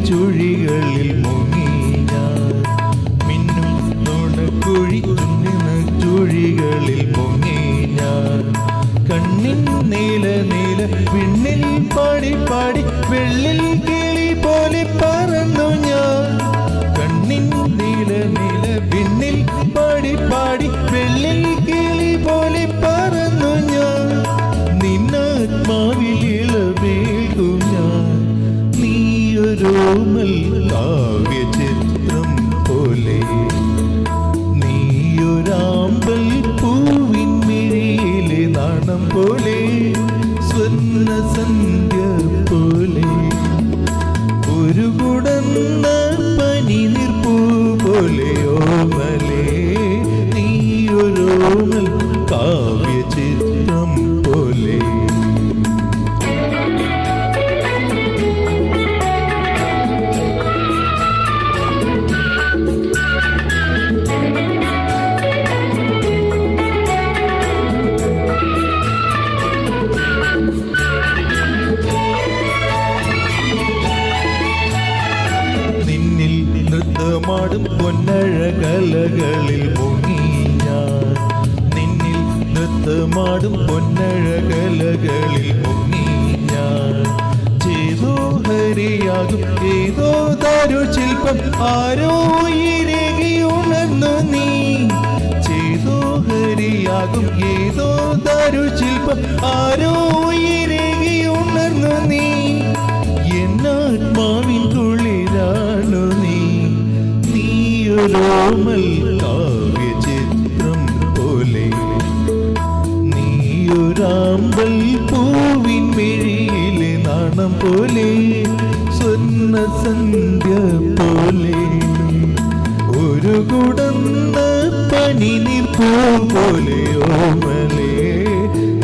ചുഴികളിൽ മുങ്ങി ഞാൻ മിന്നും നുണക്കുഴി ചുഴികളിൽ മുങ്ങി ഞാൻ കണ്ണിൻ നീല നീല വിണ്ണിൽ പാടി പാടി വെള്ളിൽ കിളി പോലെ പറന്നു ഞാൻ കണ്ണിൻ നീല നീല വിണ്ണിൽ പാടി പാടി വെള്ളിൽ കിളി പോലെ പറന്നു ഞാൻ നിന്നാത്മാവിലിളവേകും ഞാൻ നീയൊരോമൽ കാവ്യചിത്രം പോലെ നീയൊരാമ്പൽ പൂവിൻ മിഴിയിലെ നാണം പോലെ സ്വർണ്ണ സന്ധ്യ പോലെ ഒരു കുടന്ന പനി നിർപ്പൂ പോലെ ഓമലേ നീയൊരോമൽ കാവ്യചിത്രം പോലെ നൃത്തമാടും പൊന്നഴകലകളിൽ മുങ്ങി ഞാൻ നിന്നിൽ നൃത്തമാടും പൊന്നഴകലകളിൽ മുങ്ങി ഞാൻ ചെയ്തോ ഹരിയാകും ഏതോ ദാരു ശില്പം ആരോ ഇരകി ഉണർന്നു നീ ചെയ്തോ ഹരിയാകും ഏതോ ദാരു ശില്പം ആരോ ഇരകി ഉണർന്നു നീ എന്നാത്മാവിൻ കുളിരാണു നീ നീയൊരോമൽ കാവ്യചിത്രം പോലെ നീയൊരാമ്പൽ പൂവിൻ മിഴിയിലെ നാണം പോലെ സ്വർണ്ണ സന്ധ്യ പോലെ ഒരു കുടന്ന പനി നിപ്പൂ പോലെ ഓമലേ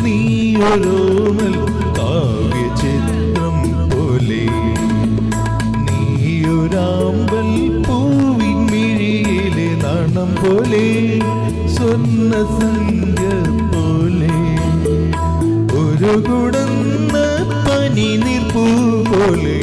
നീയൊരോമൽ കാവ്യചിത്രം പോലെ നീയൊരാമ്പൽ പൂവിൻ മിഴിയിലെ നാണം പോലെ സ്വർണ്ണ സന്ധ്യ പോലെ ഒരു കുടന്ന പനി നിർപ്പൂ പോലെ